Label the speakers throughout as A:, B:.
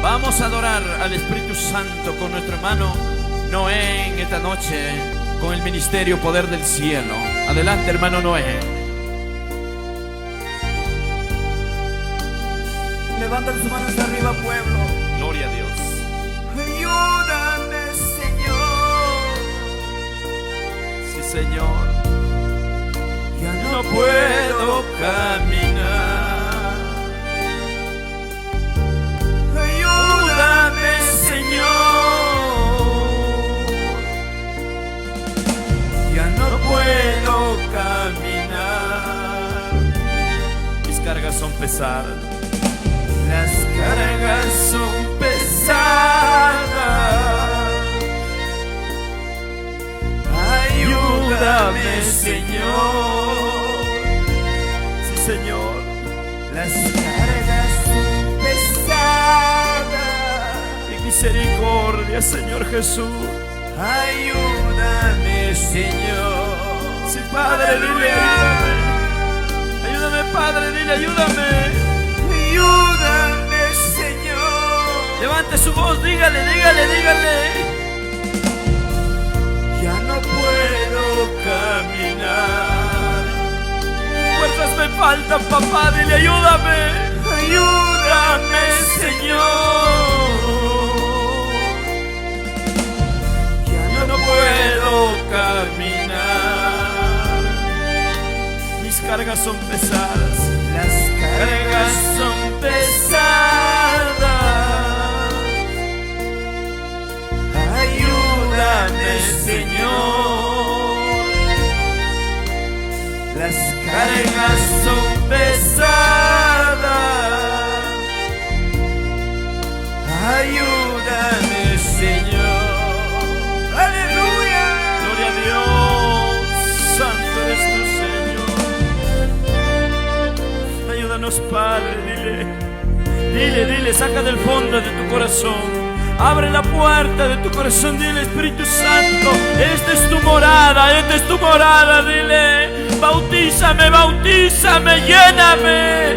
A: Vamos a adorar al Espíritu Santo con nuestro hermano Noé en esta noche, con el ministerio Poder del Cielo. Adelante, hermano Noé.
B: Levanta tus manos arriba, pueblo.
A: Gloria a Dios.
B: Ayúdame, Señor.
A: Sí, Señor.
B: Ya
A: No puedo caminar.
B: Ayúdame, Señor.
A: Ya no puedo caminar. Mis cargas son pesadas.
B: Las cargas son pesadas. Ayúdame, Señor.
A: Sí, Señor.
B: Las cargas son pesadas.
A: En misericordia, Señor Jesús.
B: Ayúdame, Señor.
A: Sí, Padre, dile, ayúdame. Ayúdame, Padre, dile, ayúdame.
B: Ayúdame, Señor.
A: Levante su voz, dígale, dígale, dígale.
B: Ya no puedo caminar.
A: Fuerzas me faltan, papá, dile, ayúdame.
B: Ayúdame, Señor.
A: Ya no puedo caminar. Mis cargas son pesadas.
B: Las cargas son pesadas. Ayúdame, Señor. Las cargas son pesadas. Ayúdame, Señor. Aleluya.
A: Gloria a Dios. Santo eres tú, Señor. Ayúdanos, Padre, dile. Dile, dile, saca del fondo de tu corazón. Abre la puerta de tu corazón, dile, Espíritu Santo, esta es tu morada, esta es tu morada, dile. Bautízame, bautízame, lléname.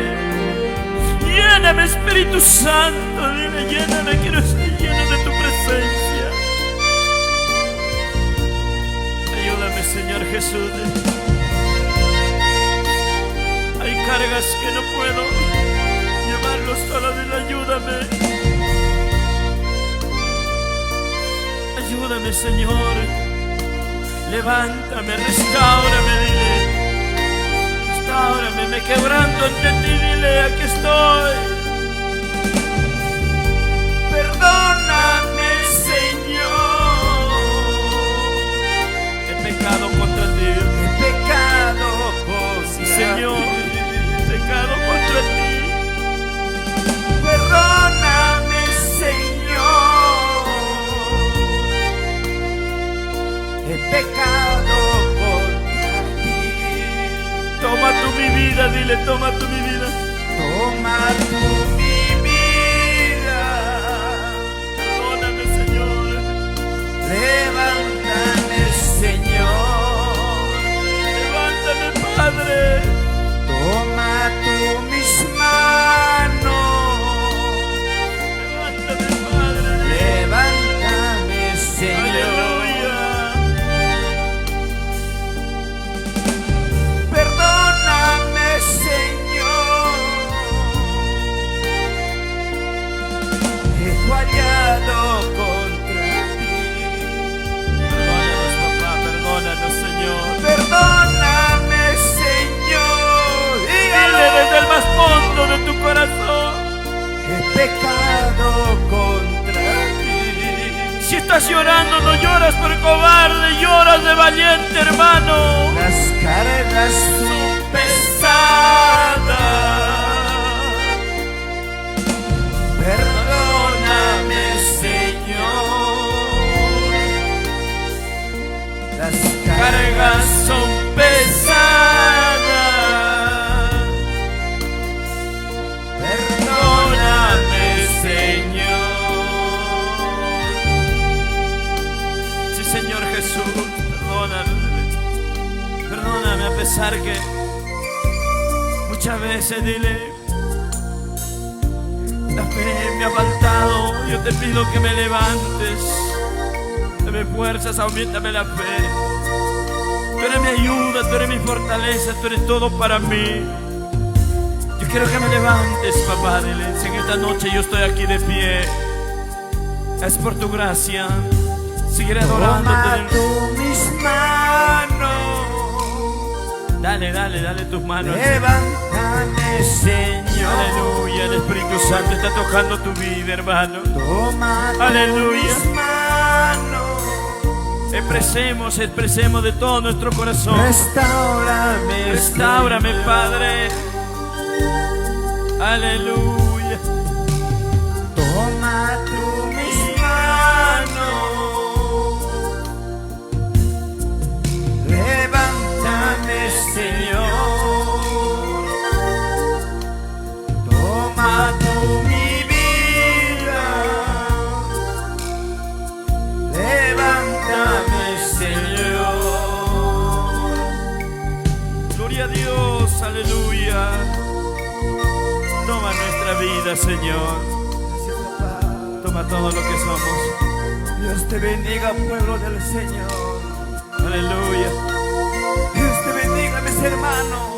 A: Lléname, Espíritu Santo, dile, lléname, quiero estar lleno de tu presencia. Ayúdame, Señor Jesús. Hay cargas que no puedo llevarlos sola, dile, ayúdame. Ayúdame, Señor. Levántame, restáurame, dile. Restáurame, me quebranto ante ti, dile, aquí estoy.
B: Perdóname, Señor.
A: He pecado contra ti.
B: He pecado contra
A: Señor,
B: ti.
A: he pecado contra ti.
B: Perdóname, Señor. He pecado contra ti.
A: Toma tú mi vida, dile, toma tú mi vida.
B: Toma tú mi vida.
A: Perdóname, Señor.
B: Levántame, Señor.
A: Levántame, Padre.
B: Toma tú mis manos.
A: Levántame, Padre.
B: Levántame, Señor.
A: Aleluya.
B: Perdóname, Señor. He fallado contra ti.
A: Perdónanos, papá, perdónanos, Señor.
B: Perdóname, Señor.
A: Dile desde el más fondo de tu corazón.
B: He pecado contra ti.
A: Si estás llorando, no lloras por cobarde, lloras de valiente, hermano.
B: Las cargas son pesadas. Perdóname, Señor. Las cargas son pesadas. Perdóname, Señor.
A: Sí, Señor Jesús, perdóname. Perdóname a pesar que muchas veces, dile, La fe me ha faltado, yo te pido que me levantes. Dame fuerzas, aumentame la fe. Tú eres mi ayuda, tú eres mi fortaleza, tú eres todo para mí. Yo quiero que me levantes, papá, dile, si en esta noche yo estoy aquí de pie, es por tu gracia. Seguiré adorándote.
B: Toma tú mis manos.
A: Dale, dale, dale tus manos.
B: Levántame, Señor.
A: Aleluya, el Espíritu Santo está tocando tu vida, hermano.
B: Toma tú
A: Aleluya.
B: mis manos.
A: Expresemos de todo nuestro corazón.
B: Restáurame,
A: Restáurame,
B: Señor.
A: Padre. Aleluya.
B: Toma tú mis manos. Levántame, Señor. Toma tú mi vida. Levántame, Señor.
A: Gloria a Dios, aleluya. Toma nuestra vida, Señor. Toma todo lo que somos.
B: Dios te bendiga, pueblo del Señor.
A: Aleluya.
B: Dios te bendiga, mis hermanos.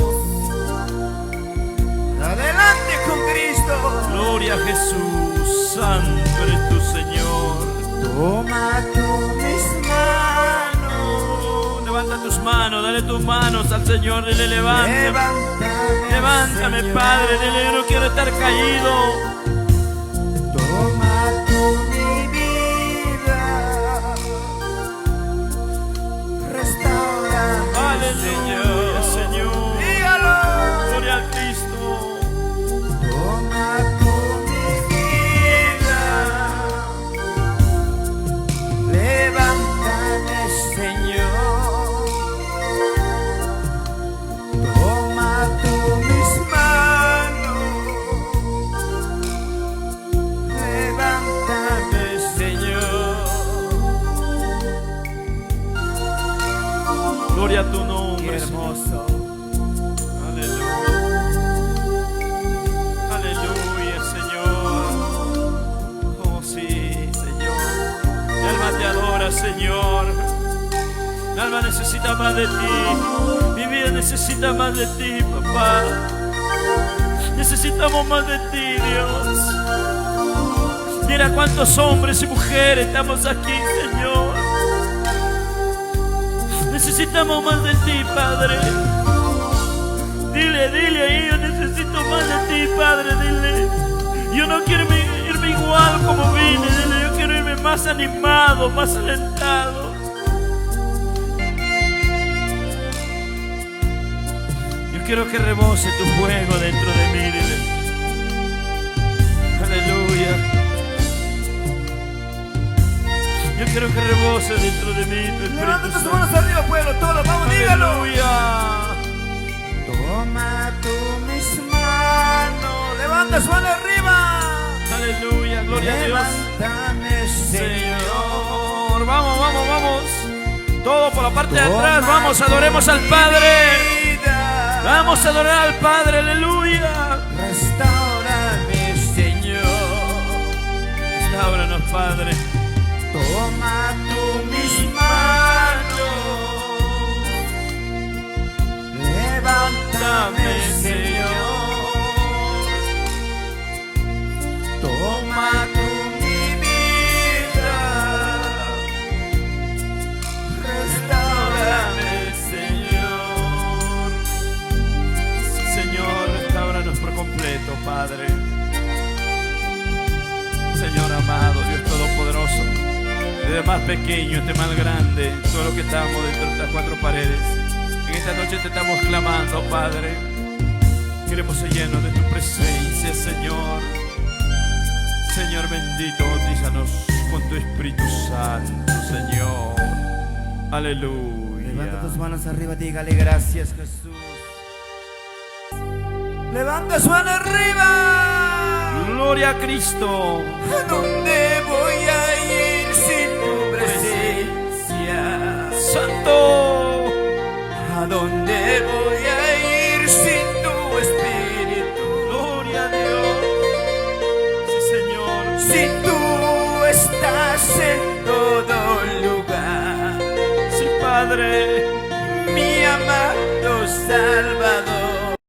B: Adelante con Cristo.
A: Gloria a Jesús. Santo eres tu Señor.
B: Toma tú mis manos.
A: Levanta tus manos, dale tus manos al Señor. Dile, levántame. Levántame,
B: Señor.
A: Padre. Dile, yo no quiero estar caído.
B: Toma tú mi vida. Restaurame,
A: Aleluya, Señor.
B: Dígalo.
A: Gloria a Cristo.
B: Toma tú mi vida. Levántame, Señor. Toma tú mis manos. Levántame, Señor.
A: Gloria a tu
B: Qué
A: nombre,
B: hermoso.
A: Aleluya. Aleluya, Señor. Oh, sí, Señor. Mi alma te adora, Señor. Mi alma necesita más de ti. Mi vida necesita más de ti, papá. Necesitamos más de ti, Dios. Mira cuántos hombres y mujeres estamos aquí, Señor. Necesitamos más de ti, Padre. Dile ahí, yo necesito más de ti, Padre, dile. Yo no quiero irme igual como vine, dile. Yo quiero irme más animado, más alentado. Yo quiero que rebose tu fuego dentro de mí, dile. Aleluya. Yo quiero que rebose dentro de mí tu Espíritu
B: Levanta tus
A: Santo.
B: manos arriba, pueblo, todos, vamos, dígalo.
A: Aleluya.
B: Toma tú mis manos. Levanta su mano arriba.
A: Aleluya, gloria a Dios.
B: Levántame, Señor.
A: Señor, vamos, vamos, vamos. Todo por la parte de atrás,
B: Toma
A: vamos, adoremos al Padre.
B: vida.
A: Vamos a adorar al Padre, aleluya.
B: Restáurame, Señor.
A: Restauranos, Padre.
B: Toma tú mis manos. Levántame, Señor. Toma tú mi vida. Restáurame,
A: Señor. Señor, restauranos por completo, Padre. Señor amado, Dios Todopoderoso, desde más pequeño hasta más grande, todo lo que estamos dentro de estas cuatro paredes, en esta noche te estamos clamando, Padre. Queremos ser llenos de tu presencia, Señor. Señor bendito, bautízanos con tu Espíritu Santo, Señor. Aleluya.
B: Levanta tus manos arriba, dígale gracias, Jesús. Levanta su mano arriba.
A: Gloria a Cristo.
B: ¿A dónde voy a ir sin tu presencia?
A: Santo.
B: ¿A dónde voy a ir sin tu espíritu?
A: Gloria a Dios. Sí,
B: si tú estás en todo lugar.
A: Sí, Padre,
B: Mi amado Salvador.